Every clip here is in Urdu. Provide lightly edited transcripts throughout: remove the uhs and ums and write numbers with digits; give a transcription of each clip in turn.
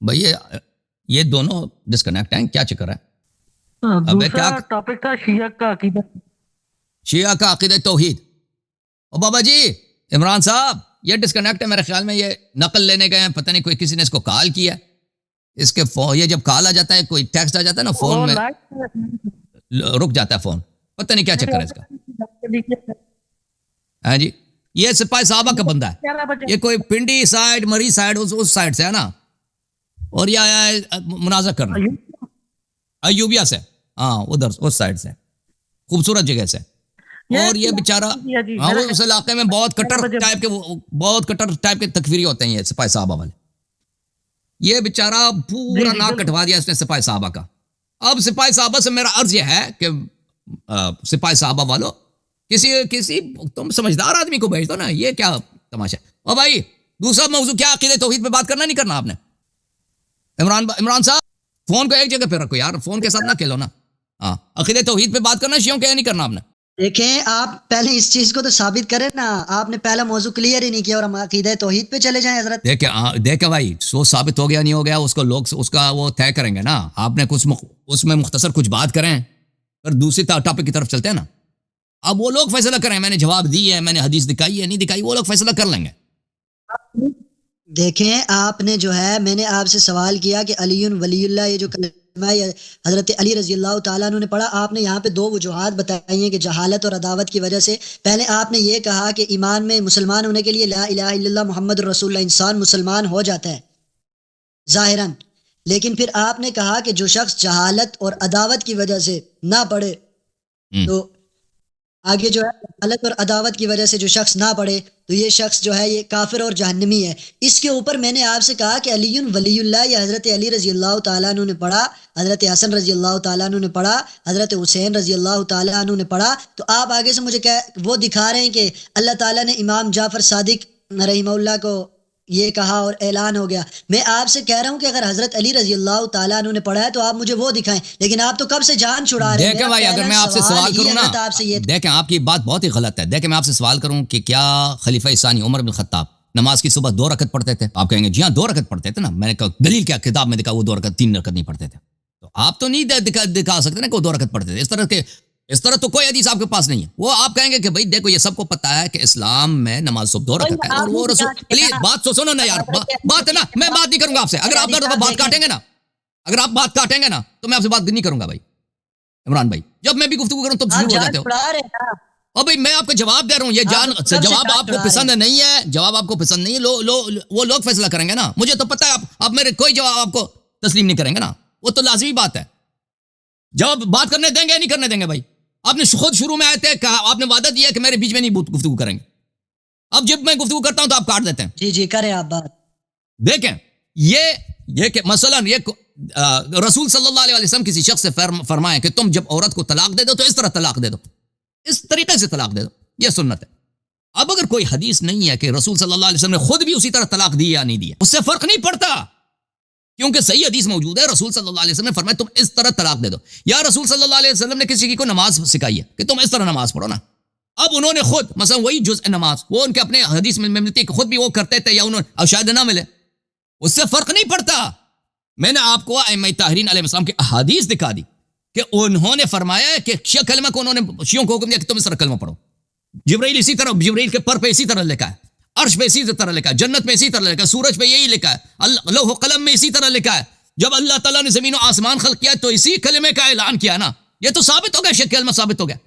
بھائی یہ دونوں ڈسکنیکٹ ہیں، کیا چکر ہے؟ دوسرا ٹاپک تھا شیعہ کا عقیدہ، شیعہ کا عقیدہ توحید. او بابا جی عمران صاحب یہ ڈسکنیکٹ ہے، میرے خیال میں یہ نقل لینے گئے ہیں، پتہ نہیں کوئی کسی نے اس کو کال کیا. اس کے یہ جب کال آ جاتا ہے، کوئی ٹیکسٹ آ جاتا ہے نا فون میں رک جاتا ہے فون، پتہ نہیں کیا چکر ہے اس کا. ہاں جی، یہ سپاہی صحابہ کا بندہ ہے، یہ کوئی پنڈی سائیڈ مری سائیڈ اس سائیڈ سے ہے نا، اور یہ آیا ہے مناظر کرنا ایوبیا سے، ہاں ادھر اس سائیڈ سے، خوبصورت جگہ سے. اور یہ بیچارہ وہ اس علاقے میں بہت کٹر ٹائپ کے تکفیری ہوتے ہیں یہ سپاہی صحابہ والے. یہ بیچارہ پورا ناک کٹوا دیا اس نے سپاہی صحابہ کا. اب سپاہی صحابہ سے میرا عرض یہ ہے کہ سپاہی صحابہ والو کسی تم سمجھدار آدمی کو بھیج دو نا، یہ کیا تماشا. اور بھائی دوسرا موضوع کیا عقیدہ توحید پہ بات کرنا نہیں کرنا آپ نے؟ عمران صاحب فون کو ایک جگہ پہ رکھو یار، فون کے ساتھ نہ کھیلو نا. ہاں عقیدہ توحید پہ بات کرنا شیعوں کے نہیں کرنا آپ نے. دیکھیں آپ پہلے اس چیز کو تو ثابت کریں نا، آپ نے پہلا موضوع کلیئر ہی نہیں کیا اور ہم عقیدہ توحید پہ چلے جائیں حضرت. دیکھیں بھائی سو ثابت ہو گیا نہیں ہو گیا اس کو لوگ اس کا وہ طے کریں گے نا. آپ نے کچھ اس میں مختصر کچھ بات کریں پھر دوسری ٹاپک کی طرف چلتے ہیں نا. اب وہ لوگ فیصلہ کریں، میں نے جواب دی ہے، میں نے حدیث دکھائی ہے نہیں دکھائی، وہ لوگ فیصلہ کر لیں گے. دیکھیں آپ نے جو ہے، میں نے آپ سے سوال کیا کہ علی ولی اللہ، یہ جو کلمہ حضرت علی رضی اللہ تعالیٰ عنہ نے پڑھا، آپ نے یہاں پہ دو وجوہات بتائی ہیں کہ جہالت اور عداوت کی وجہ سے. پہلے آپ نے یہ کہا کہ ایمان میں مسلمان ہونے کے لیے لا الہ الا اللہ محمد رسول اللہ، انسان مسلمان ہو جاتا ہے ظاہراً، لیکن پھر آپ نے کہا کہ جو شخص جہالت اور عداوت کی وجہ سے نہ پڑھے، تو آگے جو ہے جہالت اور عداوت کی وجہ سے جو شخص نہ پڑھے تو یہ شخص جو ہے یہ کافر اور جہنمی ہے. اس کے اوپر میں نے آپ سے کہا کہ علی ولی اللہ یا حضرت علی رضی اللہ تعالیٰ عنہ نے پڑھا، حضرت حسن رضی اللہ تعالیٰ عنہ نے پڑھا، حضرت حسین رضی اللہ تعالیٰ عنہ نے پڑھا. تو آپ آگے سے مجھے وہ دکھا رہے ہیں کہ اللہ تعالیٰ نے امام جعفر صادق رحمہ اللہ کو یہ کہا اور اعلان ہو گیا. میں آپ سے کہہ رہا ہوں کہ اگر حضرت علی رضی اللہ تعالیٰ عنہ نے پڑھا ہے تو آپ مجھے وہ دکھائیں، لیکن آپ تو کب سے جان چھڑا رہے ہیں. دیکھیں بھائی اگر میں آپ سے سوال کروں نا، دیکھیں آپ کی بات بہت ہی غلط ہے. دیکھیں میں آپ سے سوال کروں کہ کیا خلیفہ ثانی عمر بن خطاب نماز کی صبح 2 رکعت پڑھتے تھے؟ آپ کہیں گے جی ہاں 2 رکعت پڑھتے تھے نا. میں نے کہا دلیل کیا؟ کتاب میں دیکھا وہ 2 رکعت 3 رکعت نہیں پڑھتے تھے. تو آپ تو نہیں دکھا سکتے نا کہ وہ 2 رکعت پڑھتے تھے. اس طرح تو کوئی حدیث آپ کے پاس نہیں ہے. وہ آپ کہیں گے کہ بھائی دیکھو یہ سب کو پتا ہے کہ اسلام میں نماز صبح 2 رکعت ہے، اور وہ رسول پلیز بات تو سنو نا یار، بات ہے نا، میں بات نہیں کروں گا آپ سے. اگر آپ بات کاٹیں گے نا، اگر آپ بات کاٹیں گے نا تو میں آپ سے بات نہیں کروں گا بھائی عمران بھائی. جب میں بھی گفتگو کروں تو شروع ہو جاتے ہو. اور بھائی میں آپ کو جواب دے رہا ہوں، یہ جواب آپ کو پسند نہیں ہے، جواب آپ کو پسند نہیں ہے، وہ لوگ فیصلہ کریں گے نا. مجھے تو پتا ہے آپ میرے کوئی جواب آپ کو تسلیم نہیں کریں گے نا، وہ تو لازمی بات ہے. جواب بات کرنے دیں گے یا نہیں کرنے دیں گے بھائی؟ آپ نے خود شروع میں آئے تھے، آپ نے وعدہ دیا کہ میرے بیچ میں نہیں گفتگو کریں گے. اب جب میں گفتگو کرتا ہوں تو آپ کاٹ دیتے ہیں. جی کریں آپ بات. دیکھیں یہ کہ مثلا یہ رسول صلی اللہ علیہ وسلم کسی شخص سے فرمائیں کہ تم جب عورت کو طلاق دے دو تو اس طرح طلاق دے دو، اس طریقے سے طلاق دے دو، یہ سنت ہے. اب اگر کوئی حدیث نہیں ہے کہ رسول صلی اللہ علیہ وسلم نے خود بھی اسی طرح طلاق دی یا نہیں دیا، اس سے فرق نہیں پڑتا، کیونکہ صحیح حدیث موجود ہے. رسول صلی اللہ علیہ وسلم نے فرمایا تم اس طرح طلاق دے دو. یا رسول صلی اللہ علیہ وسلم نے کسی کو نماز سکھائی ہے کہ تم اس طرح نماز پڑھو نا. اب انہوں نے خود مثلا وہی جزء نماز وہ ان کے اپنے حدیث میں ملتی کہ خود بھی وہ کرتے تھے یا انہوں اب شاید نہ ملے، اس سے فرق نہیں پڑتا. میں نے آپ کو ائمہ طاہرین علیہ السلام کی احادیث دکھا دی کہ انہوں نے فرمایا ہے کہ شیعہ کلمہ کو انہوں نے شیعوں کو حکم دیا کہ تم اس طرح کلمہ پڑھو. جبرائیل اسی طرح، جبرائیل کے پر پہ اسی طرح لکھا ہے، عرش پہ اسی طرح لکھا ہے، جنت میں اسی طرح لکھا ہے، سورج پہ یہی لکھا ہے، لوح و قلم میں اسی طرح لکھا ہے. جب اللہ تعالیٰ نے زمین و آسمان خلق کیا تو اسی کلمے کا اعلان کیا نا. یہ تو ثابت ہو گیا، شیعہ کلمہ ثابت ہو گیا.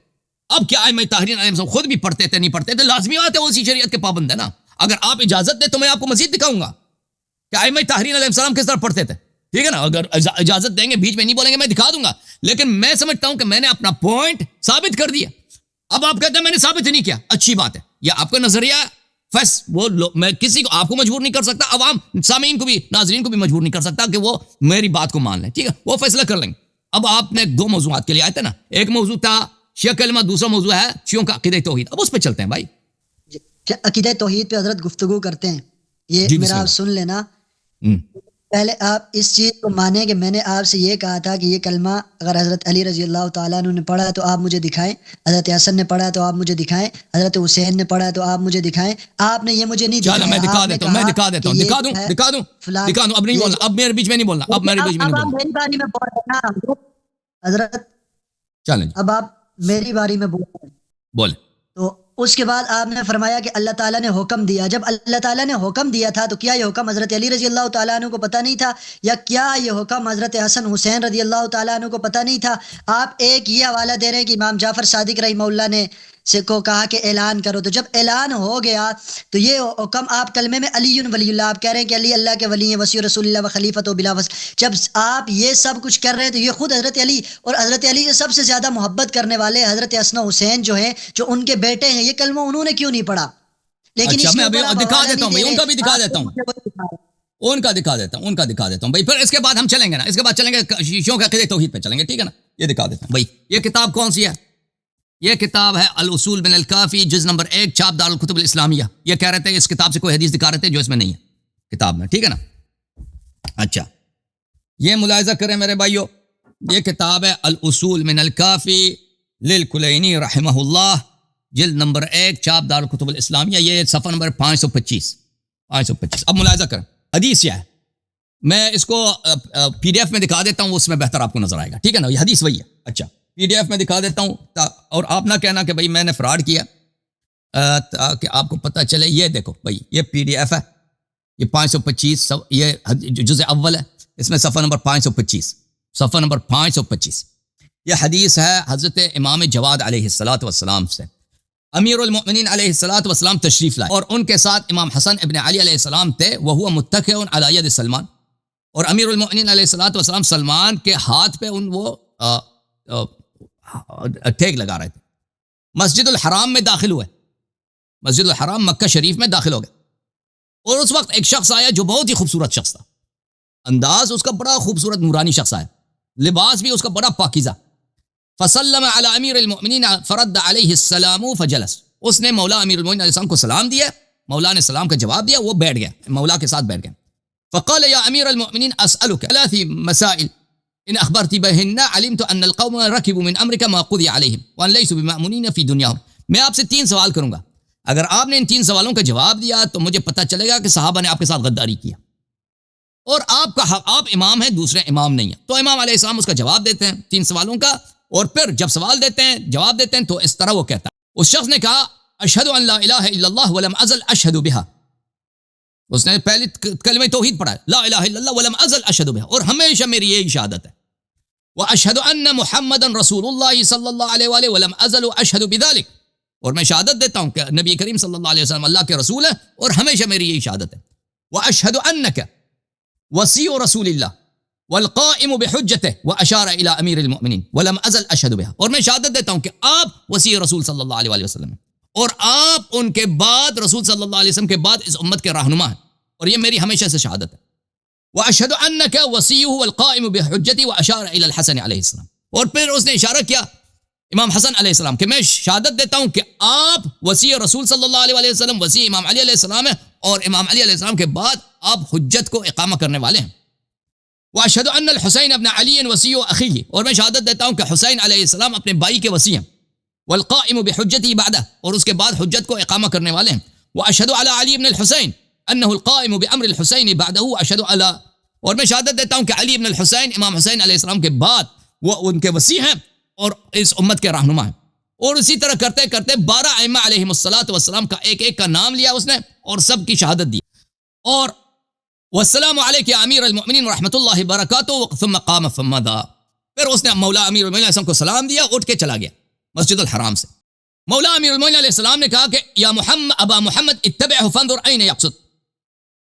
اب کیا ائمہ طاہرین علیہ السلام خود بھی پڑھتے تھے نہیں پڑھتے تھے؟ لازمی بات ہے وہ اسی شریعت کے پابند ہے نا. اگر آپ اجازت دیں تو میں آپ کو مزید دکھاؤں گا کہ ائمہ طاہرین علیہ السلام کس طرح پڑھتے تھے، ٹھیک ہے نا. اگر اجازت دیں گے، بیچ میں نہیں بولیں گے، میں دکھا دوں گا. لیکن میں سمجھتا ہوں کہ میں نے اپنا پوائنٹ ثابت کر دیا. اب آپ کہتے ہیں میں نے ثابت ہی نہیں کیا، اچھی بات ہے، یا آپ کا نظریہ میں کسی کو آپ کو مجبور نہیں کر سکتا، عوام سامعین کو بھی ناظرین کو بھی مجبور نہیں کر سکتا کہ وہ میری بات کو مان لیں، ٹھیک ہے، وہ فیصلہ کر لیں گے. اب آپ نے 2 موضوعات کے لیے آئے تھے نا، ایک موضوع تھا شیعہ کلمہ، دوسرا موضوع ہے شیعوں کا عقیدہ توحید. اب اس پہ چلتے ہیں بھائی. عقیدہ توحید پہ حضرت گفتگو کرتے ہیں، یہ میرا آپ سن لینا. پہلے آپ اس چیز کو مانیں کہ میں نے آپ سے یہ کہا تھا کہ یہ کلمہ اگر حضرت علی رضی اللہ تعالیٰ عنہ نے پڑھا تو آپ مجھے دکھائیں، حضرت حسن نے پڑھا تو آپ مجھے دکھائیں، حضرت حسین نے پڑھا تو آپ مجھے دکھائیں. آپ نے یہ مجھے نہیں چلو دکھایا. میں دکھا دیتا ہوں، میں دکھا دیتا ہوں، دکھا دوں اب نہیں بولنا، اب میرے بیچ میں نہیں بولنا، اب میرے بیچ میں نہیں بولنا. میری باری میں بول رہے ہیں نا حضرت، چلیں اب آپ میری باری میں بول رہے ہیں. بولیں. تو اس کے بعد آپ نے فرمایا کہ اللہ تعالیٰ نے حکم دیا. جب اللہ تعالیٰ نے حکم دیا تھا تو کیا یہ حکم حضرت علی رضی اللہ تعالیٰ عنہ کو پتہ نہیں تھا، یا کیا یہ حکم حضرت حسن حسین رضی اللہ تعالیٰ عنہ کو پتہ نہیں تھا؟ آپ ایک یہ حوالہ دے رہے ہیں کہ امام جعفر صادق رحمہ اللہ نے سے کو کہا کہ اعلان کرو. تو جب اعلان ہو گیا تو یہ حکم آپ کلمے میں علی ولی اللہ، آپ کہہ رہے ہیں کہ علی اللہ کے ولی ہیں، وصی رسول اللہ و خلیفۃ و بلا وصف. جب آپ یہ سب کچھ کر رہے ہیں تو یہ خود حضرت علی اور حضرت علی سے سب سے زیادہ محبت کرنے والے حضرت حسن حسین جو ہیں، جو ان کے بیٹے ہیں، یہ کلمہ انہوں نے کیوں نہیں پڑھا؟ لیکن اچھا اس میں کے ابھی اوپر آپ دکھا حوالہ دیتا ہوں نہیں بھائی، دے ان کا بھی دکھا رہے. دیتا ہوں، آپ مجھے دکھا رہے ہیں. ان کا دکھا دیتا ہوں بھائی. پھر اس کے بعد ہم چلیں گے نا، اس کے بعد چلیں گے شیعوں کے عقیدہ توحید پہ چلیں گے، ٹھیک ہے نا. یہ دکھا دیتا ہوں بھائی. یہ کتاب کون سی ہے؟ یہ کتاب ہے الاصول من الکافی، جز نمبر 1، چھاپ دارالکتب الاسلامیہ. یہ کہہ رہے تھے اس کتاب سے کوئی حدیث دکھا رہے تھے جو اس میں نہیں ہے کتاب میں، ٹھیک ہے نا. اچھا یہ ملاحظہ کریں میرے بھائیو، یہ کتاب ہے الاصول من الکافی للکلینی رحمہ اللہ، جلد نمبر 1، چھاپ دارالکتب الاسلامیہ. یہ صفحہ نمبر 525. اب ملاحظہ کریں حدیث کیا ہے. میں اس کو پی ڈی ایف میں دکھا دیتا ہوں، اس میں بہتر آپ کو نظر آئے گا، ٹھیک ہے نا. یہ حدیث وہی ہے. اچھا پی ڈی ایف میں دکھا دیتا ہوں، اور آپ نہ کہنا کہ بھائی میں نے فراڈ کیا، تاکہ آپ کو پتہ چلے. یہ دیکھو بھائی، یہ پی ڈی ایف ہے، یہ 525، یہ جزء اول ہے، اس میں صفحہ نمبر 525. یہ حدیث ہے حضرت امام جواد علیہ السلام سے. امیر المؤمنین علیہ السلام تشریف لائے، اور ان کے ساتھ امام حسن ابن علی علیہ السلام تھے. وہو متکئ علی ید سلمان، اور امیر المؤمنین علیہ السلام سلمان کے ہاتھ پہ وہ ٹھیک لگا رہے تھے. مسجد الحرام میں داخل ہوئے، مسجد الحرام مکہ شریف میں داخل ہو گئے، اور اس وقت ایک شخص آیا جو بہت ہی خوبصورت شخص تھا. انداز اس کا بڑا خوبصورت نورانی شخص آیا، لباس بھی اس کا بڑا پاکیزہ. فسلم علی امیر المؤمنین فرد علیہ السلام فجلس. اس نے مولا امیر المؤمنین علیہ السلام کو سلام دیا، مولا نے سلام کا جواب دیا، وہ بیٹھ گیا، مولا کے ساتھ بیٹھ گیا. فقال یا امیر المؤمنین اسألک ثلاث مسائل ان اخبرت بهن علمت ان القوم ركبوا من امرك ما قضي عليهم وان ليسوا بمأمونين في دنياهم. میں آپ سے 3 سوال کروں گا، اگر آپ نے ان 3 سوالوں کا جواب دیا تو مجھے پتہ چلے گا کہ صحابہ نے آپ کے ساتھ غداری کیا، اور آپ کا حق، آپ امام ہیں، دوسرے امام نہیں ہیں. تو امام علیہ السلام اس کا جواب دیتے ہیں 3 سوالوں کا، اور پھر جب سوال دیتے ہیں، جواب دیتے ہیں، تو اس طرح وہ کہتا ہے. اس شخص نے کہا اشہد ان لا الہ الا اللہ ولم ازل اشہد بها. اس نے پہلی کلمہ توحید پڑھا، لا الہ الا اللہ ولم ازل اشہد بها، اور ہمیشہ میری یہی شہادت ہے. واشہد ان محمدا رسول اللہ صلی اللہ علیہ وآلہ ولم ازل اشہد بذلک، اور میں شہادت دیتا ہوں کہ نبی کریم صلی اللہ علیہ وسلم اللہ کے رسول ہے، اور ہمیشہ میری یہی شہادت ہے. واشہد انک وصی رسول اللہ والقائم بحجتہ واشار الی امیر المؤمنین ولم ازل اشہد بها، اور میں شہادت دیتا ہوں کہ آپ وصی رسول صلی اللہ علیہ وآلہ وسلم ہیں، اور آپ ان کے بعد، رسول صلی اللہ علیہ وسلم کے بعد اس امت کے رہنما ہیں، اور یہ میری ہمیشہ سے شہادت ہے. واشہد انک وصیہ والقائم بحجتہ واشار الی الحسن علیہ السلام، اور پھر اس نے اشارہ کیا امام حسن علیہ السلام کہ میں شہادت دیتا ہوں کہ آپ وصی رسول صلی اللہ علیہ وسلم، وصی امام علی علیہ السلام ہیں، اور امام علی علیہ السلام کے بعد آپ حجت کو اقامہ کرنے والے ہیں. واشہد ان الحسین ابن علی وصی اخیہ، اور میں شہادت دیتا ہوں کہ حسین علیہ السلام اپنے بھائی کے وصی ہیں. والقائم بحجتہ بعدہ، اور اس کے بعد حجت کو اقامہ کرنے والے ہیں. واشہد علی علی ابن الحسین انہ القائم بامر الحسین بعدہ اشہد علی، اور میں شہادت دیتا ہوں کہ علی ابن الحسین، امام حسین علیہ السلام کے بعد وہ ان کے وصی ہیں اور اس امت کے رہنما ہیں. اور اسی طرح کرتے کرتے 12 ائمہ علیہم الصلوۃ والسلام کا ایک ایک کا نام لیا اس نے، اور سب کی شہادت دی. اور والسلام علیک یا امیر المؤمنین رحمۃ اللہ وبرکاتہ ثم قام فمضى، پھر اس نے مولا امیر المؤمنین علیہ السلام کو سلام دیا، اٹھ کے چلا گیا مسجد الحرام سے. مولا امیر المؤمنین علیہ السلام نے کہا کہ یا محمد ابا محمد اتبعہ فانظر این یقصد.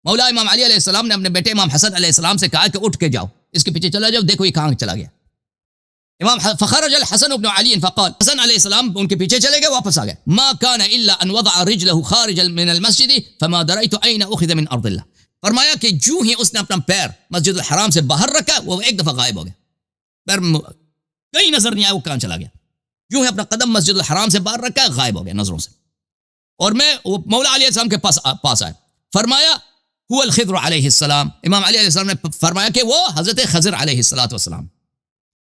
مولا امام علی علیہ السلام نے اپنے بیٹے امام حسن علیہ السلام سے کہا کہ اٹھ کے جاؤ، اس کے پیچھے چلا جاؤ، دیکھو یہ کہاں چلا گیا. فخرج الحسن بن علی فقال، حسن علیہ السلام ان کے پیچھے چلے گئے، واپس آ گئے. ما كان الا ان وضع رجله خارج من المسجد فما دريت اين اخذ من ارض الله. فرمایا کہ جو ہی اس نے اپنا پیر مسجد الحرام سے باہر رکھا، وہ ایک دفعہ غائب ہو گیا، پیر کہیں نظر نہیں آیا وہ کہاں چلا گیا. جو ہی اپنا قدم مسجد الحرام سے باہر رکھا، غائب ہو گیا نظروں سے. اور میں مولا علیہ السلام کے پاس آئے، فرمایا هو الخضر علیہ السلام. امام علی علیہ السلام نے فرمایا کہ وہ حضرت خضر علیہ السلام.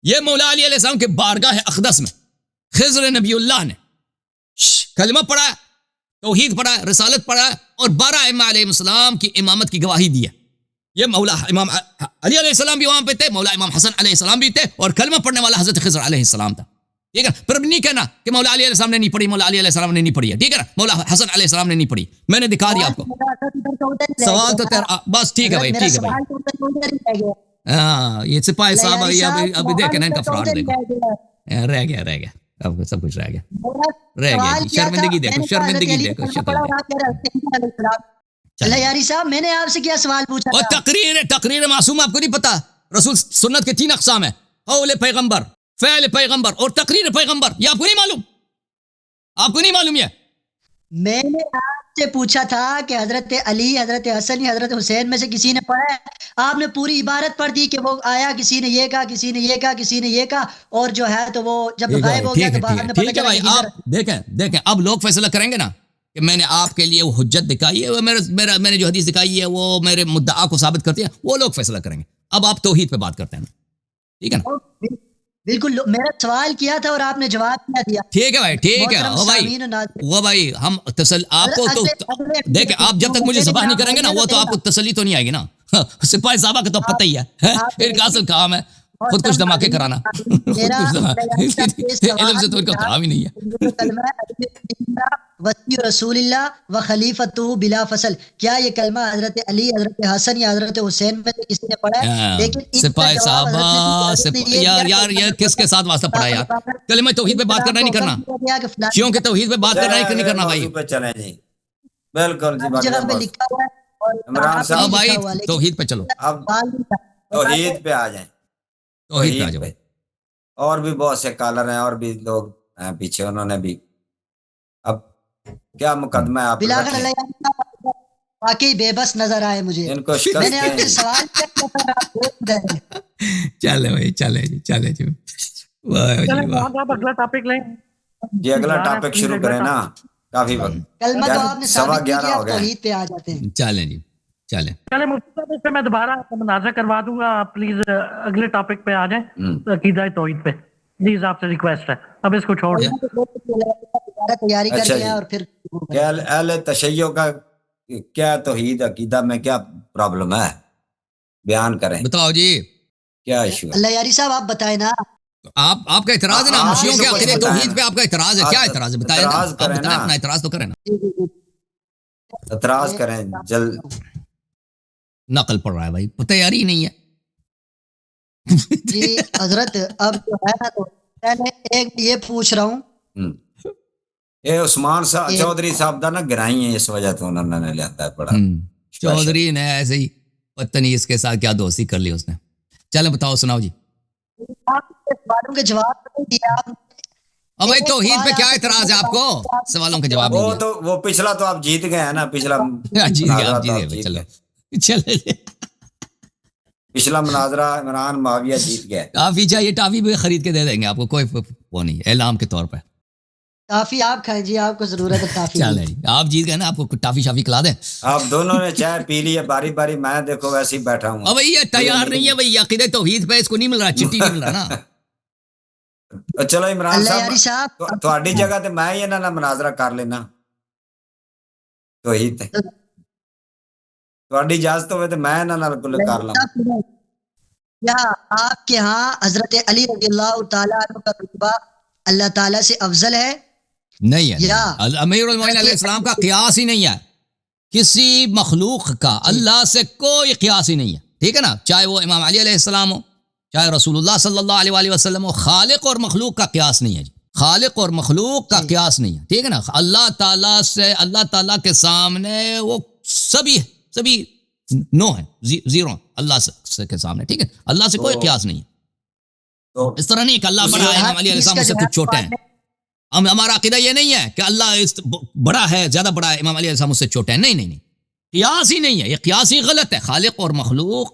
یہ مولا علی علیہ السلام کے بارگاہ اقدس میں خضر نبی اللہ نے کلمہ پڑھا ہے، توحید پڑھا ہے، رسالت پڑھا ہے، اور 12 ائمہ علیہ السلام کی امامت کی گواہی دی ہے. یہ مولا امام علی علیہ السلام بھی وہاں پہ تھے، مولا امام حسن علیہ السلام بھی تھے، اور کلمہ پڑھنے والا حضرت خضر علیہ السلام تھا. ٹھیک ہے، پھر نہیں کہنا کہ مولا علی علیہ السلام نے نہیں پڑھی، مولا علی علیہ السلام نے نہیں پڑھی ہے. ٹھیک ہے نا، مولا حسن علیہ السلام نے نہیں پڑھی. میں نے دکھا دیا آپ کو. سوال تو تیرا بس ٹھیک ہے بھائی، ٹھیک ہے بھائی. ہاں یہ سپاہی صاحب ابھی دیکھیں نا ان کا فراڈ دیکھو، رہ گیا اب سب کچھ رہ گیا جی. شرمندگی دیکھو، شرمندگی دیکھو، شکل دیکھو. اللہ یاری صاحب میں نے آپ سے کیا سوال پوچھا اور تھا؟ تقریر معصوم آپ کو نہیں پتا؟ رسول سنت کے 3 اقسام ہیں: قول پیغمبر، فعل پیغمبر اور تقریر پیغمبر. یہ آپ کو نہیں معلوم؟ آپ کو نہیں معلوم یہ؟ میں نے آپ سے پوچھا تھا کہ حضرت علی، حضرت حسن یا حضرت حسین میں سے کسی نے پڑھا ہے؟ آپ نے پوری عبارت پڑھ دی کہ وہ آیا، کسی نے یہ کہا، کسی نے یہ کہا، کسی نے یہ کہا، اور جو ہے تو وہ جب غائب ہو گیا تو بعد میں پتہ ٹھیک ہے بھائی. آپ دیکھیں اب لوگ فیصلہ کریں گے نا کہ میں نے آپ کے لیے وہ حجت دکھائی ہے، میں نے جو حدیث دکھائی ہے وہ میرے مدعا کو ثابت کرتی ہے، وہ لوگ فیصلہ کریں گے. اب آپ توحید پہ بات کرتے ہیں نا، ٹھیک ہے نا؟ بالکل. میرا سوال کیا تھا اور آپ نے جواب کیا دیا. ٹھیک ہے بھائی، ٹھیک ہے وہ بھائی ہم آپ کو تو دیکھیں، آپ جب تک مجھے ذبح نہیں کریں گے نا وہ تو آپ کو تسلی تو نہیں آئے گی نا. سپاہی صاحبہ کا تو پتہ ہی ہے، ان کا اصل کام ہے خود کچھ دھماکے کرانا. علم سے تو ان کا کام ہی نہیں ہے. وصی رسول اللہ و خلیفتہ بلا فصل. کیا یہ کلمہ حضرت علی، حضرت حسن یا حضرت حسین میں سے کسی نے پڑھا ہے؟ لیکن سپاہی صاحبہ یار یہ کس کے ساتھ واسطہ پڑھا ہے یار؟ کلمہ توحید پہ بات کرنا نہیں کرنا، کیوں کہ توحید پہ بات کرنا ہی نہیں کرنا بھائی. چلیں جی بالکل جی. جگہ پہ لکھا ہوا ہے عمران صاحب بھائی توحید پہ چلو، اب توحید پہ آ جائیں. توحید پہ آ جاؤ. اور بھی بہت سے کالر ہیں اور بھی لوگ ہیں پیچھے، انہوں نے بھی اب کیا مقدمہ ہے آپ بلاخر اللہ واقعی بے بس نظر آئے مجھے. ان کو میں نے آپ سے شکست سوال کیا. چلے بھائی، چلے جی. آپ اگلا ٹاپک لیں جی. اگلا ٹاپک شروع کریں نا، کافی وقت کلمہ تو آپ نے ثابت نہیں 11:15 کیا، ہو گئے. توحید پہ آ جاتے ہیں. چلیں جی چلیں. چلے مفتی صاحب اس سے میں دوبارہ مناظرہ کروا دوں گا، آپ پلیز اگلے ٹاپک پہ آ جائیں، عقیدہ توحید پہ پلیز، آپ سے ریکویسٹ ہے. اب اس کو چھوڑ دیں. تیاری کر اچھا کے جی. اور پھر کیا اہل تشیع کا کیا توحید عقیدہ میں کیا پرابلم ہے، بیان کریں. بتاؤ جی، کیا ایشو ہے؟ اللہ یاری صاحب آپ بتائیں نا. آپ کا اعتراض ہے نا مشیوں کے عقیدے توحید پہ، آپ کا اعتراض ہے. کیا اعتراض ہے بتائیں نا، آپ بتائیں اپنا اعتراض تو کریں نا. اعتراض کریں جلد. نقل پڑ رہا ہے بھائی، تیاری ہی نہیں ہے. جی حضرت اب جو ہے نا تو میں ایک یہ پوچھ رہا ہوں، اے عثمان چودھری صاحب دا نا گرائی ہیں، اس وجہ تو انہوں نے لیتا ہے پڑا. چودھری نے ایسے ہی پتہ نہیں اس کے ساتھ کیا دوستی کر لی اس نے. چلیں بتاؤ، سناؤ جی. آپ کے سوالوں کے جواب نہیں دیا. اب بھائی توحید پہ کیا اعتراض ہے آپ کو؟ سوالوں کے جواب نہیں وہ دیا. تو وہ پچھلا تو آپ جیت گئے ہیں نا، پچھلا جیت گئے آپ، جیت گئے. چلو چلے پچھلا مناظرہ عمران معاویہ جیت گئے. ٹافی چاہیے، ٹافی بھی خرید کے دے دیں گے آپ کو، کوئی وہ نہیں، اعلام کے طور پہ. کافی آپ کھائیں جی، آپ کو ضرورت ہے کافی. چلیں جی، آپ جیت گئے نا، آپ کو ٹافی شافی کھلا دیں. آپ دونوں نے چائے پی لی ہے باری باری، میں دیکھو ویسے ہی بیٹھا ہوں. اب بھائی یہ تیار نہیں ہے بھائی، عقیدہ توحید پہ اس کو نہیں مل رہا، چٹی نہیں مل رہا نا. چلو عمران اللہ یاری صاحب صاحب تھوڑی جگہ تے میں ہی انہاں نال مناظرہ کر لینا توحید تے. تھوڑی اجازت ہوئے تے میں انہاں نال کر لوں. کیا آپ کے ہاں حضرت علی رضی اللہ تعالیٰ عنہ کا رتبہ اللہ تعالیٰ سے افضل ہے؟ نہیں ہے. امیر المومنین علیہ السلام کا قیاس ہی نہیں ہے، کسی مخلوق کا اللہ سے کوئی قیاس ہی نہیں ہے. ٹھیک ہے نا، چاہے وہ امام علی علیہ السلام ہو، چاہے رسول اللہ صلی اللہ علیہ وآلہ وسلم ہو. خالق اور مخلوق کا قیاس نہیں ہے جی، خالق اور مخلوق کا قیاس نہیں ہے. ٹھیک ہے نا، اللہ تعالیٰ سے، اللہ تعالیٰ کے سامنے وہ سبھی نو ہے، زیرو اللہ سے کے سامنے. ٹھیک ہے، اللہ سے کوئی قیاس نہیں ہے. اس طرح نہیں کہ اللہ بڑا ہے، امام علی علیہ السلام سے کچھ چھوٹے ہیں. ہمارا عقیدہ یہ نہیں ہے کہ اللہ بڑا ہے، زیادہ بڑا ہے، امام علی علیہ السلام سے چھوٹے ہیں. نہیں، قیاس ہی نہیں ہے، یہ قیاس ہی غلط ہے. خالق اور مخلوق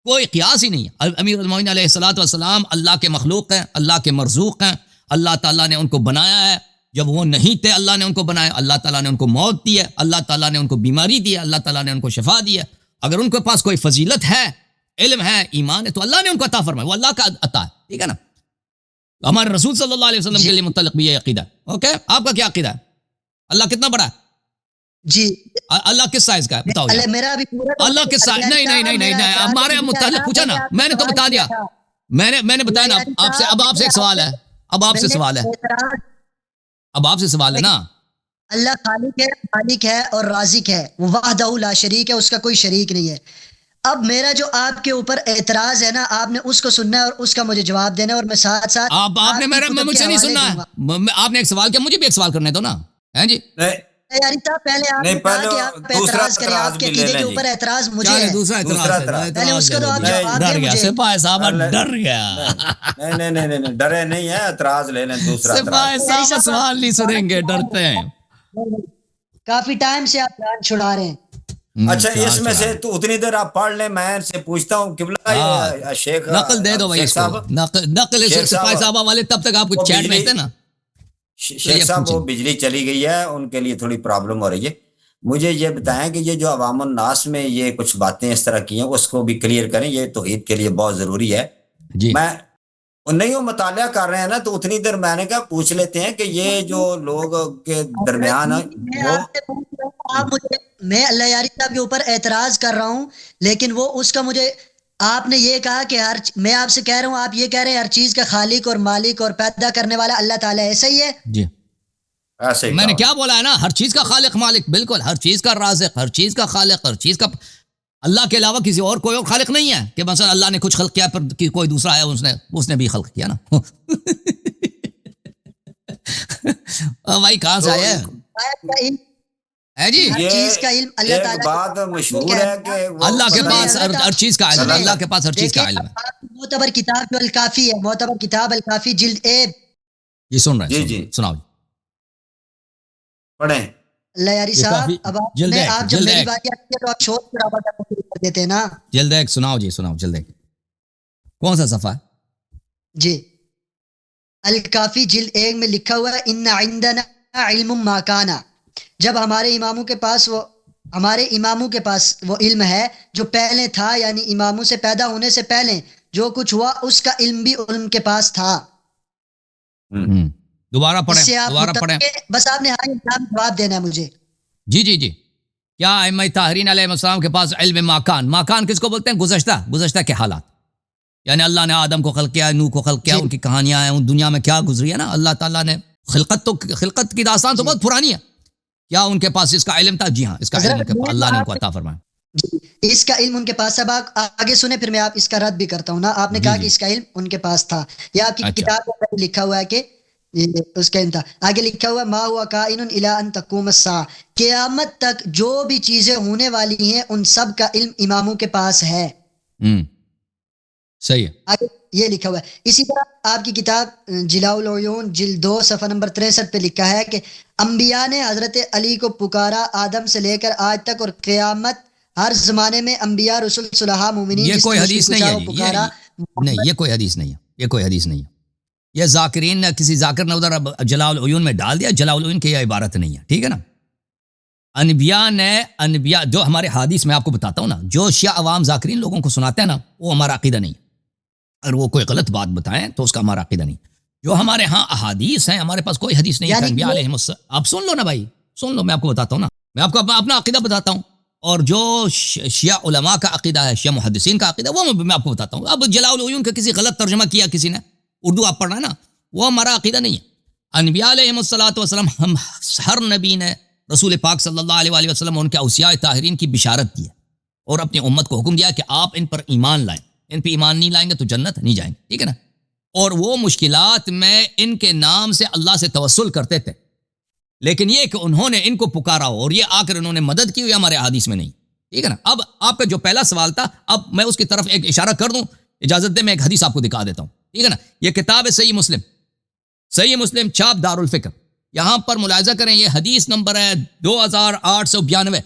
کوئی قیاس ہی نہیں ہے. امیر المومنین علیہ الصلوۃ والسلام اللہ کے مخلوق ہیں، اللہ کے مرزوق ہیں. اللہ تعالیٰ نے ان کو بنایا ہے، جب وہ نہیں تھے اللہ نے ان کو بنایا, اللہ تعالیٰ نے ان کو موت دی ہے, اللہ تعالیٰ نے ان کو بیماری دی ہے, اللہ تعالیٰ نے ان کو شفا دی ہے. اگر ان کے پاس کوئی فضیلت ہے, علم ہے, ایمان ہے, تو اللہ نے ان کو عطا فرمایا, وہ اللہ کا عطا ہے. ٹھیک ہے نا. ہمارے رسول صلی اللہ علیہ وسلم کے لیے متعلق بھی یہ عقیدہ ہے. اوکے, آپ کا کیا عقیدہ ہے؟ اللہ کتنا بڑا ہے؟ جی اللہ کس سائز کا ہے بتاؤ یار. میرا ابھی پورا اللہ کس سائز؟ نہیں, ہمارے متعلق پوچھا نا, میں نے تو بتا دیا, میں نے بتایا نا آپ سے. اب آپ سے ایک سوال ہے, اب آپ سے سوال ہے نا. اللہ خالق ہے, مالک ہے اور رازق ہے, وہ وحدہ لا شریک ہے, اس کا کوئی شریک نہیں ہے. اب میرا جو آپ کے اوپر اعتراض ہے نا, آپ نے اس کو سننا ہے اور اس کا مجھے جواب دینا ہے, اور میں ساتھ ساتھ آپ نے مجھ سے نہیں سننا ہے. آپ نے ایک سوال کیا, مجھے بھی ایک سوال کرنے دو نا. ہیں جی یاری صاحب, پہلے آپ نے کہا کہ آپ اعتراض کریں, آپ کے عقیدے کے اوپر اعتراض مجھے ہے. دوسرا اعتراض پہلے اس کا تو آپ جواب ڈر دیں گیا مجھے. سپاہی صاحب, ڈر گیا. نہیں ڈرے نہیں ہے, اعتراض لے لیں دوسرا. سپاہی صاحب سوال نہیں سنیں گے, ڈرتے ہیں. کافی ٹائم سے آپ جان چھڑا رہے ہیں. اچھا اس میں سے تو اتنی دیر آپ پڑھ لیں, میں ان سے پوچھتا ہوں قبلہ شیخ نقل دے دو بھائی اس کو, نقل سپاہی صاحب والے تب تک آپ کو چیٹ بھیجتے نا. شیخ صاحب وہ بجلی چلی گئی ہے, ان کے لیے تھوڑی پرابلم ہو رہی ہے. مجھے یہ بتائیں کہ یہ جو عوام الناس میں یہ کچھ باتیں اس طرح کی ہیں, اس کو بھی کلیئر کریں, یہ توحید کے لیے بہت ضروری ہے. میں نہیں وہ مطالعہ کر رہے ہیں نا, تو اتنی دیر میں نے کہا پوچھ لیتے ہیں کہ یہ جو لوگ کے درمیان میں اللہ یاری صاحب کے اوپر اعتراض کر رہا ہوں, لیکن وہ اس کا مجھے, آپ نے یہ کہا کہ میں آپ سے کہہ رہا ہوں, آپ یہ کہہ رہے ہیں ہر چیز کا خالق اور مالک اور پیدا کرنے والا اللہ تعالیٰ ہے, صحیح ہے؟ جی میں نے کیا بولا ہے نا, ہر چیز کا خالق مالک, بالکل ہر چیز کا رازق, ہر چیز کا خالق, ہر چیز کا. اللہ کے علاوہ کسی اور کوئی اور خالق نہیں ہے کہ مثلا اللہ نے کچھ خلق کیا پر کوئی دوسرا ہے اس نے بھی خلق کیا نا. بھائی کہاں سے آیا ہے جی؟ ہر چیز کا علم اللہ تعالیٰ, بات مشہور ہے کہ اللہ کے پاس ہر چیز کا علم ہے, اللہ کے پاس ہر چیز کا علم ہے. معتبر کتاب جو الکافی ہے, معتبر کتاب الکافی جلد 1. یہ سن رہے ہیں, جی سناؤ پڑھیں. اللہ یاری صاحب, اب آپ جب میری بات آتی ہے تو آپ شور پر آواز کر دیتے ہیں نا. جلد 1 سناؤ جی, سناؤ جلد 1. کون سا صفحہ ہے؟ جی الکافی جلد 1 میں لکھا ہوا ہے ان عندنا علم ما کانا. جب ہمارے اماموں کے پاس وہ علم ہے جو پہلے تھا, یعنی اماموں سے پیدا ہونے سے پہلے جو کچھ ہوا اس کا علم بھی ان کے پاس تھا. دوبارہ پڑھیں. بس آپ نے جواب دینا ہے مجھے. جی کیا ائمہ طاہرین علیہ السلام کے پاس علم ماکان کس کو بولتے ہیں؟ گزشتہ کے حالات, یعنی اللہ نے آدم کو خلق کیا, نوح کو خلق کیا, ان کی کہانیاں ہیں, ان دنیا میں کیا گزری ہے نا. اللہ تعالیٰ نے خلقت کی داستان تو بہت پرانی ہے. کیا ان کے پاس اس کا علم تھا؟ جی ہاں, اس کا علم اللہ نے ان کو عطا فرمایا. اس کا علم ان کے پاس. اب آگے سنیں, پھر میں آپ اس کا رد بھی کرتا ہوں نا. آپ نے کہا کہ اس کا علم ان کے پاس تھا, یہ آپ کی کتاب میں لکھا ہوا ہے کہ اس کا علم تھا. آگے لکھا ہوا ما ہوا کائن الی ان تقوم الساعہ, قیامت تک جو بھی چیزیں ہونے والی ہیں ان سب کا علم اماموں کے پاس ہے. صحیح ہے. آگے یہ لکھا ہوا ہے. اسی طرح آپ کی کتاب جلاء العیون جلد 2 صفحہ نمبر 63 پہ لکھا ہے کہ انبیاء نے حضرت علی کو پکارا آدم سے لے کر آج تک, اور قیامت ہر زمانے میں انبیاء رسول صلحاء مومنین. یہ کوئی حدیث نہیں ہے نہیں, یہ کوئی حدیث نہیں ہے. یہ ذاکرین نے, کسی ذاکر نے ادھر جلاء العیون میں ڈال دیا. جلاء العیون کی یہ عبارت نہیں ہے, ٹھیک ہے نا. انبیاء جو ہمارے حدیث میں آپ کو بتاتا ہوں نا, جو شیعہ عوام ذاکرین لوگوں کو سناتے ہیں نا, وہ ہمارا عقیدہ نہیں. اگر وہ کوئی غلط بات بتائیں تو اس کا ہمارا عقیدہ نہیں. جو ہمارے ہاں احادیث ہیں, ہمارے پاس کوئی حدیث نہیں ہے انبیاء علیہ السلام. آپ سن لو نا بھائی, سن لو, میں آپ کو بتاتا ہوں نا, میں آپ کو اپنا عقیدہ بتاتا ہوں, اور جو شیعہ علماء کا عقیدہ ہے, شیعہ محدثین کا عقیدہ, وہ میں آپ کو بتاتا ہوں. اب جلاء العیون کا کسی غلط ترجمہ کیا کسی نے, اردو آپ پڑھ رہے ہیں نا, وہ ہمارا عقیدہ نہیں ہے. انبیاء علیہ السلام, ہم ہر نبی نے رسول پاک صلی اللہ علیہ وسلم ان کے اوصیاء طاہرین کی بشارت دی ہے, اور اپنی امت کو حکم دیا کہ آپ ان پر ایمان لائیں. ان پہ ایمان نہیں لائیں گے تو جنت نہیں جائیں گے, ٹھیک ہے نا. اور وہ مشکلات میں ان کے نام سے اللہ سے توسل کرتے تھے, لیکن یہ کہ انہوں نے ان کو پکارا ہو اور یہ آ کر انہوں نے مدد کی ہوئی, ہمارے حدیث میں نہیں, ٹھیک ہے نا. اب آپ کا جو پہلا سوال تھا, اب میں اس کی طرف ایک اشارہ کر دوں, اجازت دے, میں ایک حدیث آپ کو دکھا دیتا ہوں, ٹھیک ہے نا. یہ کتاب ہے صحیح مسلم چھاپ دار الفکر. یہاں پر ملاحظہ کریں, یہ حدیث نمبر ہے 2892.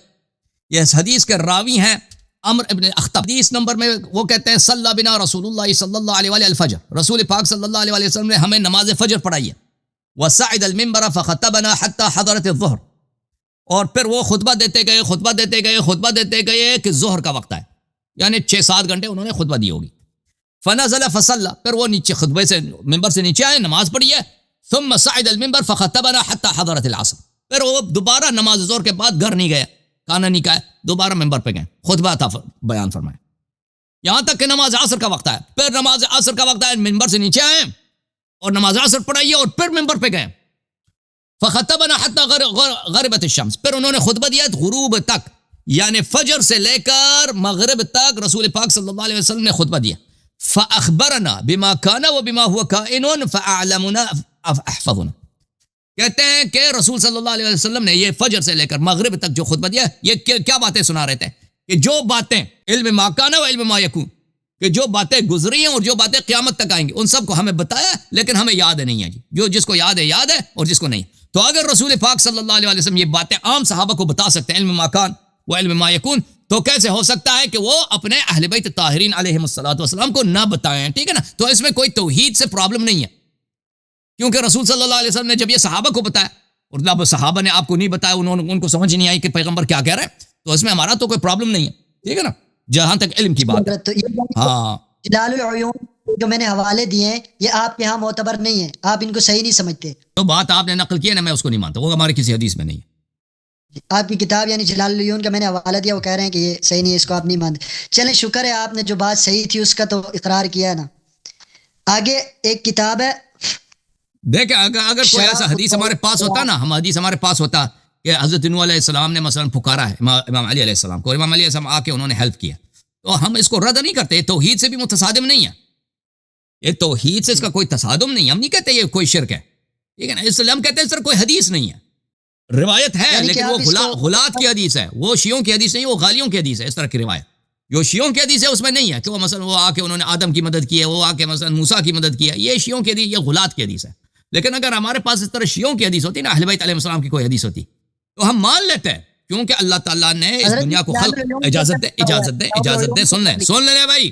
یہ اس حدیث کے راوی ہیں عمر ابن اخطب. حدیث نمبر میں وہ کہتے ہیں صلی بنا رسول اللہ صلی اللہ علیہ وسلم الفجر, رسول پاک صلی اللہ علیہ وسلم نے ہمیں نماز فجر پڑھائی ہے. وصعد المنبر فخطبنا حتى حضرت الظہر، اور پھر وہ خطبہ دیتے گئے کہ ظہر کا وقت آئے، یعنی 6-7 گھنٹے انہوں نے خطبہ دی ہوگی. فنزل فصلى، پھر وہ نیچے خطبے سے ممبر سے نیچے آئے، نماز پڑھی ہے. ثم صعد المنبر فخطبنا حتى حضرت العصر، پھر وہ دوبارہ نماز ظہر کے بعد گھر نہیں گیا، کھانا نہیں کھایا، دوبارہ ممبر پہ گئے، خطبہ تھا بیان فرمایا، یہاں تک کہ نماز عصر کا وقت آیا. پھر نماز عصر کا وقت آیا، ممبر سے نیچے آئے اور نماز عصر پڑھائی اور پھر ممبر پہ گئے. فخطبنا حتى غربت الشمس، پھر انہوں نے خطبہ دیا غروب تک، یعنی فجر سے لے کر مغرب تک رسول پاک صلی اللہ علیہ وسلم نے خطبہ دیا. فاخبرنا بما كان وبما هو كائن فاعلمنا احفظنا، کہتے ہیں کہ رسول صلی اللہ علیہ وسلم نے یہ فجر سے لے کر مغرب تک جو خطبہ دیا، یہ کیا باتیں سنا رہے تھے کہ جو باتیں علم ما كان و علم ما يكون، کہ جو باتیں گزری ہیں اور جو باتیں قیامت تک آئیں گی ان سب کو ہمیں بتایا، لیکن ہمیں یاد نہیں ہے جی. جو جس کو یاد ہے اور جس کو نہیں. تو اگر رسول پاک صلی اللہ علیہ وسلم یہ باتیں عام صحابہ کو بتا سکتے ہیں، علم ما کان و علم ما یکون، تو کیسے ہو سکتا ہے کہ وہ اپنے اہل بیت طاہرین علیہم الصلوۃ والسلام کو نہ بتائیں؟ ٹھیک ہے نا. تو اس میں کوئی توحید سے پرابلم نہیں ہے، کیونکہ رسول صلی اللہ علیہ وسلم نے جب یہ صحابہ کو بتایا اور جب صحابہ نے آپ کو نہیں بتایا، ان کو سمجھ نہیں آئی کہ پیغمبر کیا کہہ رہے ہیں، تو اس میں ہمارا تو کوئی پرابلم نہیں ہے. ٹھیک ہے نا، جہاں تک علم کی بات ہے. ہاں، جلال العیون جو میں نے حوالے دیے ہیں یہ آپ کے ہاں معتبر نہیں ہیں، آپ ان کو صحیح نہیں سمجھتے. تو بات آپ نے نقل کی ہے نا، میں اس کو نہیں مانتا، وہ ہمارے کسی حدیث میں نہیں ہے. آپ کی کتاب یعنی جلال العیون کا میں نے حوالہ دیا، وہ کہہ رہے ہیں کہ یہ صحیح نہیں ہے، اس کو آپ نہیں مانتے. چلیں شکر ہے آپ نے جو بات صحیح تھی اس کا تو اقرار کیا ہے نا. آگے ایک کتاب ہے، دیکھیں اگر کوئی ایسا حدیث ہمارے پاس ہوتا نا، ہم حدیث ہمارے پاس ہوتا کہ حضرت نوح علیہ السلام نے مثلا پکارا ہے امام علی علیہ السلام کو، امام علی علیہ السلام آ کے انہوں نے ہیلپ کیا، تو ہم اس کو رد نہیں کرتے. توحید سے بھی متصادم نہیں ہے، یہ توحید سے اس کا کوئی تصادم نہیں ہے. ہم نہیں کہتے یہ کوئی شرک ہے، ٹھیک ہے نا. اس لیے ہم کہتے ہیں اس طرح کوئی حدیث نہیں ہے، روایت ہے یعنی لیکن وہ غلات کی حدیث ہے، وہ شیعوں کی حدیث نہیں، وہ غالیوں کی حدیث ہے. اس طرح کی روایت جو شیعوں کی حدیث ہے اس میں نہیں ہے کہ وہ مثلا وہ آ کے انہوں نے آدم کی مدد کی ہے، وہ آ کے مثلا موسیٰ کی مدد کی ہے. یہ شیعوں کی حدیث، یہ غلات کی حدیث ہے. لیکن اگر ہمارے پاس اس طرح شیعوں کی حدیث ہوتی نا، اہل بیت علیہ السلام کی کوئی حدیث ہوتی تو ہم مان لیتے ہیں، کیونکہ اللہ تعالیٰ نے اس دنیا کو خلق، اجازت دے سن لیں بھائی،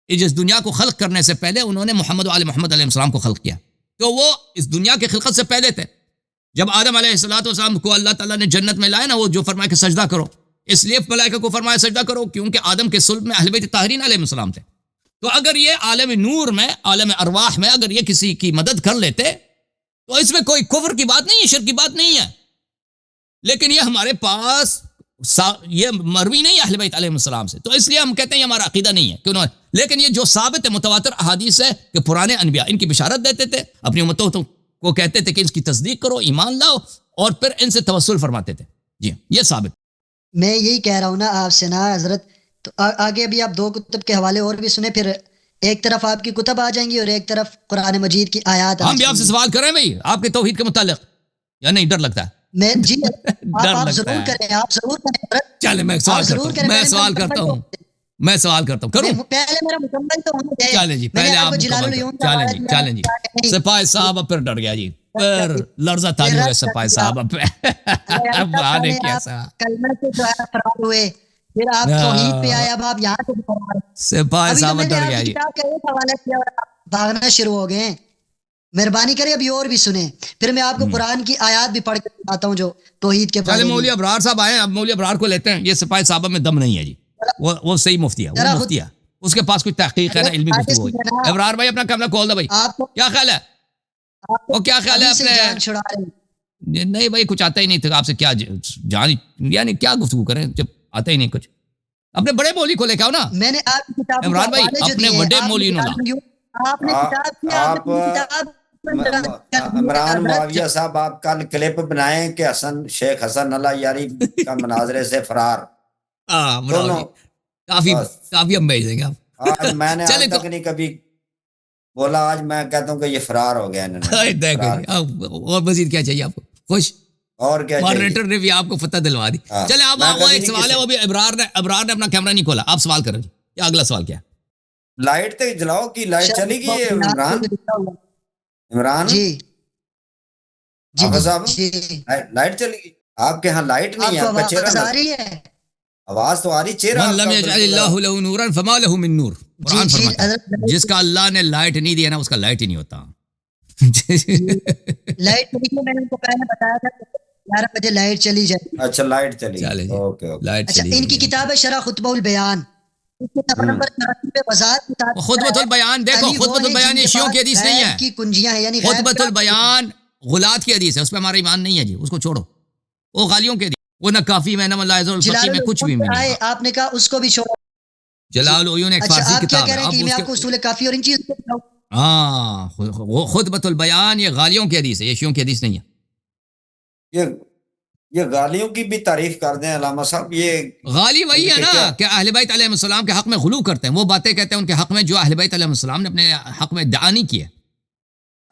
اس دنیا کو خلق کرنے سے پہلے انہوں نے محمد و آل محمد علیہ السلام کو خلق کیا، تو وہ اس دنیا کے خلقت سے پہلے تھے. جب آدم علیہ السلام کو اللہ تعالیٰ نے جنت میں لائے نا، وہ جو فرمایا کہ سجدہ کرو، اس لیے ملائکہ کو فرمایا سجدہ کرو کیونکہ آدم کے صلب میں اہل بیت طاہرین علیہ السلام تھے. تو اگر یہ عالم نور میں، عالم ارواح میں اگر یہ کسی کی مدد کر لیتے تو اس میں کوئی کفر کی بات نہیں ہے، شرک کی بات نہیں ہے. لیکن یہ ہمارے پاس یہ مروی نہیں ہے اہل بیت علیہ السلام سے، تو اس لیے ہم کہتے ہیں یہ ہمارا عقیدہ نہیں ہے. کیوں؟ لیکن یہ جو ثابت ہے متواتر احادیث ہے کہ پرانے انبیاء ان کی بشارت دیتے تھے، اپنی امتوں کو کہتے تھے کہ اس کی تصدیق کرو، ایمان لاؤ، اور پھر ان سے توسل فرماتے تھے. جی یہ ثابت. میں یہی کہہ رہا ہوں نا آپ سے نا حضرت. تو آگے ابھی آپ 2 کتب کے حوالے اور بھی سنیں، پھر ایک طرف آپ کی کتب آ جائیں گی اور ایک طرف قرآن مجید کی آیات. ہم بھی آپ سے سوال کریں بھائی آپ کے توحید کے متعلق، یا نہیں ڈر لگتا ہے؟ میں جی آپ ضرور کریں، آپ ضرور کریں. چلے میں سوال کرتا ہوں کروں پہلے میرا مکمل تو ہونا چاہیے. چلیں جی پہلے آپ چلیں جی. سپاہی صاحب پھر ڈر گیا جی، پھر لرزہ تاری ہوئے سپاہی صاحب پہ. اب آنے کیسا کلمہ سے جو ہے فرار ہوئے، پھر آپ توحید پہ آئے، اب آپ یہاں سے فرار. سپاہی صاحب ڈر گیا جی. بھاگنا شروع ہو گئے. مہربانی کریں ابھی اور بھی سنیں، پھر میں آپ کو قرآن کی آیات بھی پڑھ کے بتاتا ہوں جو توحید کے بارے میں. مولوی ابرار صاحب آئے، اب مولوی ابرار کو لیتے ہیں. یہ سپاہی صاحب میں دم نہیں ہے جی، وہ صحیح مفتی ہے، وہ مفتی ہے، اس کے پاس کوئی تحقیق ہے نا، علمی گفتگو ہوئی. ابرار بھائی اپنا کیمرہ کھول دو بھائی. کیا خیال ہے؟ وہ کیا خیال ہے اپنے؟ نہیں بھائی کچھ آتا ہی نہیں تھا آپ سے، کیا جان یعنی کیا گفتگو کریں جب آتا ہی نہیں کچھ. اپنے بڑے مولوی کو لے کے آؤ نا. میں نے آپ کی کتاب عمران بھائی اپنے بڑے مولوی نو عمران معاویہ صاحب، آپ کل کلپ بنائیں کہ شیخ حسن اللہ یاری کا مناظرے سے فرار. کافی ہم بھیج دیں گے آپ. آج میں نے آج تک نہیں کبھی بولا، آج میں کہتا ہوں کہ یہ فرار ہو گیا. اور مزید کیا چاہیے آپ کو؟ خوش اور کیا ماڈریٹر نے بھی آپ کو فتح دلوا دی. چلے آپ وہ ایک سوال ہے، وہ بھی ابرار نے اپنا کیمرہ نہیں کھولا، آپ سوال کرو جی. کیا اگلا سوال کیا؟ لائٹ تک جلاؤ کی لائٹ چلی گئی ہے عمران جی صاحب، لائٹ چلی گئی آپ کے ہاں؟ لائٹ نہیں ہے، آواز آ رہی ہے؟ آواز تو آ رہی. چہرہ من لم یجعل اللہ له نورا فما له من نور. قرآن فرماتا ہے جس کا اللہ نے لائٹ نہیں دیا نا اس کا لائٹ ہی نہیں ہوتا. لائٹ چلی گئی، میں نے ان کو پہلے بتایا تھا 11 بجے لائٹ چلی جائے. اچھا لائٹ چلی چلے جی. Okay okay. لائٹ اچھا چلی ان کی گئی. کتاب ہے شرح خطبہ البیان، اس کے صفحہ نمبر 84 پہ وضاحت کے ساتھ خطبۃ البیان دیکھو، علی وہ خطبۃ ہے البیان جن یہ کے شیعوں کی پاس حدیث نہیں غیب ہے. کی کنجیاں ہیں، یعنی غیب خطبۃ کا- البیان غلات کی حدیث ہے، اس پہ ہمارا ایمان نہیں ہے جی، اس کو چھوڑو. وہ غالیوں کے حدیث، وہ نہ کافی میں نہ ملاحظہ الفقی جلال میں کچھ بھی العیون میں آئے، نہیں. آپ نے کہا اس کو بھی چھوڑا. جلال العیون ایک اچھا فارسی آپ کیا کتاب کہہ ہے. رہے ہیں کہ اب میں اس آپ کو کے اصول کافی اور ان چیزوں کو بتاؤں؟ ہاں وہ خطبۃ البیان یہ غالیوں کی حدیث ہے، یہ شیعوں کی حدیث نہیں ہے. یہ غالیوں کی بھی تعریف کر دیں علامہ صاحب. یہ غالی وہی ہے نا کیا؟ کہ اہل بیت علیہ السلام کے حق میں غلو کرتے ہیں، وہ باتیں کہتے ہیں ان کے حق میں جو اہل بیت علیہ السلام نے اپنے حق میں ادعا نہیں کیا.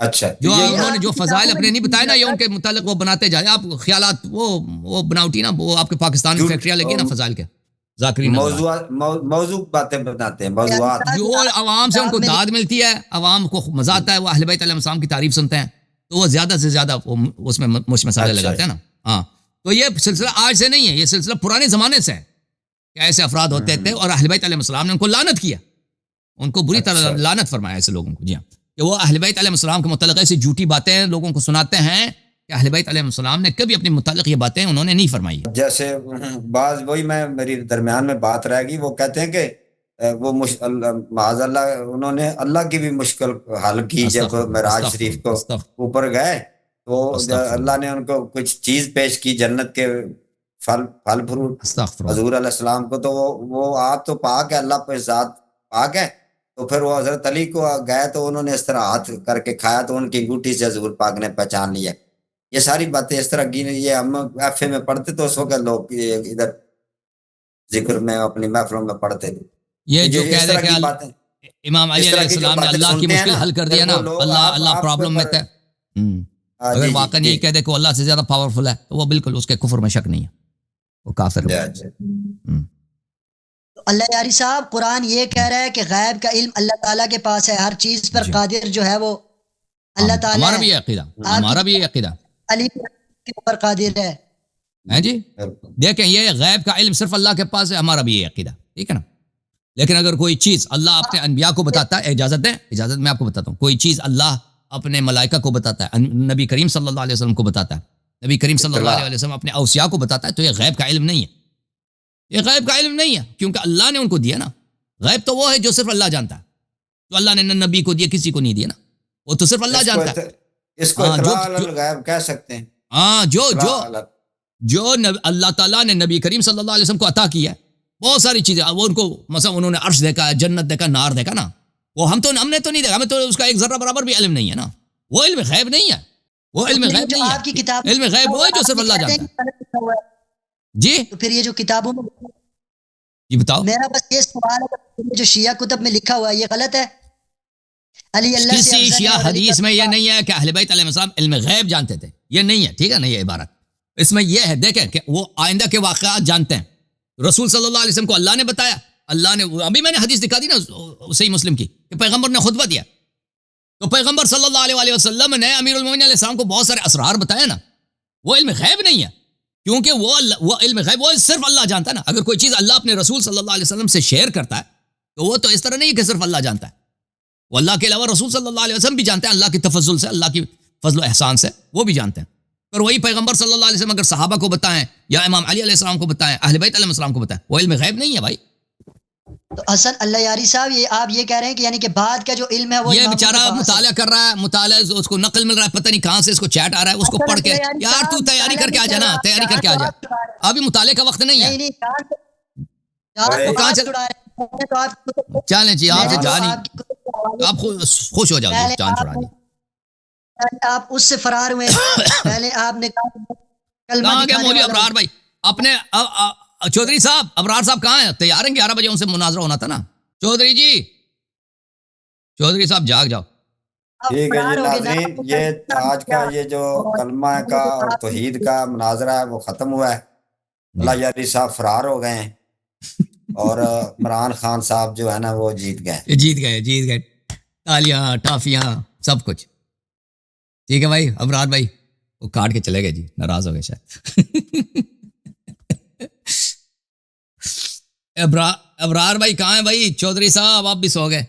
اچھا جو یہ انہوں نے آپ جو کی فضائل کتابوں اپنے میں نہیں بتائے نا، یہ ان کے متعلق وہ بناتے جائے. آپ خیالات وہ بناوٹی نا، وہ آپ کے پاکستان میں فیکٹریاں لگی نا فضائل کے ذاکرین موضوع باتیں بتاتے ہیں، موضوعات. جو عوام سے ان کو داد ملتی ہے، عوام کو مزہ آتا ہے، وہ اہل بیت علیہ السلام کی تعریف سنتے ہیں، تو وہ زیادہ سے زیادہ اس میں مش مسالے لگاتے ہیں نا. ہاں تو یہ سلسلہ آج سے نہیں ہے، یہ سلسلہ پرانے زمانے سے ہے کہ ایسے افراد ہوتے تھے اور اہل بیت علیہ السلام نے ان کو لعنت کیا، ان کو بری طرح لعنت فرمایا ایسے لوگوں کو. جی ہاں کہ وہ اہل بیت علیہ السلام کے متعلق ایسی جھوٹی باتیں لوگوں کو سناتے ہیں کہ اہل بیت علیہ السلام نے کبھی اپنے متعلق یہ باتیں انہوں نے نہیں فرمائی. جیسے بعض وہی میری درمیان میں بات رہ گئی، وہ کہتے ہیں کہ وہ معاذ اللہ انہوں نے اللہ کی بھی مشکل حل کی جب معراج شریف کو اوپر گئے تو اللہ نے ان کو کچھ چیز پیش کی جنت کے پھل فروٹ حضور علیہ السلام کو، تو وہ آپ تو پاک ہے، اللہ پہ ذات پاک ہے. تو پھر وہ حضرت علی کو گئے تو انہوں نے اس طرح ہاتھ کر کے کھایا تو ان کی انگوٹھی سے حضور پاک نے پہچان لیا. یہ ساری باتیں اس طرح کی، یہ ہم ایف اے میں پڑھتے تو اس وقت لوگ ادھر ذکر میں اپنی محفلوں میں پڑھتے تھے. یہ جو کہہ رہے کہ امام علی علیہ السلام نے اللہ کی مشکل حل کر دیا نا، اللہ پرابلم میں تھے. اگر واقعا یہی کہہ دے کہ اللہ سے زیادہ پاورفل ہے تو وہ بالکل اس کے کفر میں شک نہیں ہے، وہ کافر ہے. اللہ یاری صاحب قرآن یہ کہہ رہا ہے کہ غیب کا علم اللہ تعالیٰ کے پاس ہے، ہر چیز پر قادر جو ہے وہ اللہ تعالیٰ ہے. ہمارا بھی عقیدہ، ہمارا بھی عقیدہ علی کے اوپر قادر ہے جی. دیکھیں یہ غیب کا علم صرف اللہ کے پاس ہے، ہمارا بھی یہ عقیدہ، ٹھیک ہے نا. لیکن اگر کوئی چیز اللہ اپنے انبیاء کو بتاتا ہے، اجازت ہے، اجازت میں آپ کو بتاتا ہوں، کوئی چیز اللہ اپنے ملائکہ کو بتاتا ہے، نبی کریم صلی اللہ علیہ وسلم کو بتاتا ہے، نبی کریم صلی اللہ علیہ وسلم اپنے اوصیاء کو بتاتا ہے، تو یہ غیب کا علم نہیں ہے. یہ غیب کا علم نہیں ہے کیونکہ اللہ نے ان کو دیا نا. غیب تو وہ ہے جو صرف اللہ جانتا ہے، جو اللہ نے نبی کو دیا کسی کو نہیں دیا نا، وہ تو صرف اللہ جانتا ہے. اس کو اطلاع الغیب کہہ سکتے ہیں. ہاں جو اللہ تعالیٰ نے نبی کریم صلی اللہ علیہ وسلم کو عطا کیا ہے بہت ساری چیزیں، وہ ان کو مثلا انہوں نے عرش دیکھا ہے، جنت دیکھا، نار دیکھا نا، وہ ہم نے تو نہیں دیکھا، ہمیں تو اس کا ایک ذرہ برابر بھی علم نہیں ہے نا. وہ علم غیب نہیں ہے، وہ علم غیب نہیں ہے. علم غیب وہ ہے جو صرف اللہ جانتا ہے. جی تو پھر یہ جو کتابوں میں جی بتاؤ، میرا بس یہ سوال ہے کہ جو شیعہ کتب میں لکھا ہوا ہے یہ غلط ہے؟ علی اللہ سے کسی شیعہ حدیث میں یہ نہیں ہے کہ اہل بیت علیہ السلام علم غیب جانتے تھے، یہ نہیں ہے، ٹھیک ہے نا. یہ عبارت اس میں یہ ہے، دیکھیں کہ وہ آئندہ کے واقعات جانتے ہیں. رسول صلی اللہ علیہ وسلم کو اللہ نے بتایا، اللہ نے ابھی میں نے حدیث دکھا دی نا صحیح مسلم کی کہ پیغمبر نے خطبہ دیا، تو پیغمبر صلی اللہ علیہ وسلم نے امیر المومنین علیہ السلام کو بہت سارے اسرار بتایا نا. وہ علم غیب نہیں ہے کیونکہ وہ علم غیب وہ صرف اللہ جانتا ہے نا. اگر کوئی چیز اللہ اپنے رسول صلی اللہ علیہ وسلم سے شیئر کرتا ہے تو وہ تو اس طرح نہیں ہے کہ صرف اللہ جانتا ہے، وہ اللہ کے علاوہ رسول صلی اللہ علیہ وسلم بھی جانتے ہیں، اللہ کی تفضل سے، اللہ کی فضل و احسان سے وہ بھی جانتے ہیں. اور وہی پیغمبر صلی اللہ علیہ وسلم اگر صحابہ کو بتائیں یا امام علی علیہ السلام کو بتائیں، اہل بیت علیہ السلام کو بتائیں، وہ علم غیب نہیں ہے بھائی. تو اصل اللہ یاری صاحب یہ آپ یہ کہہ رہے ہیں کہ یعنی کہ بعد کا جو علم ہے وہ یہ بیچارہ مطالعہ کر رہا ہے، مطالعہ اس کو نقل مل رہا ہے، پتہ نہیں کہاں سے اس کو چیٹ آ رہا ہے، اس کو پڑھ کے یار تو تیاری کر کے آ جانا، تیاری کر کے آ جا، ابھی مطالعے کا وقت نہیں ہے. چلیں جی آپ سے جانی، آپ خوش ہو جاؤ جی، جان چھڑا دی. آپ اس سے فرار ہوئے، پہلے آپ نے کہاں گئے مولوی ابرار بھائی اپنے؟ چودھری صاحب، ابرار صاحب کہاں ہیں؟ تیار ہیں 11 بجے ان سے مناظرہ ہونا تھا نا. چودھری جی، چودھری صاحب جاگ جاؤ. ٹھیک ہے جی ناظرین، یہ آج کا یہ جو کلمہ کا اور توحید کا مناظرہ ہے وہ ختم ہوا ہے. اللہ یاری صاحب فرار ہو گئے ہیں اور عمران خان صاحب جو ہے نا وہ جیت گئے. تالیاں، ٹافیاں، سب کچھ ٹھیک ہے بھائی. ابرار بھائی وہ کاٹ کے چلے گئے جی، ناراض ہو گئے شاید. ابرار بھائی کہاں ہیں بھائی؟ چودھری صاحب آپ بھی سو گئے.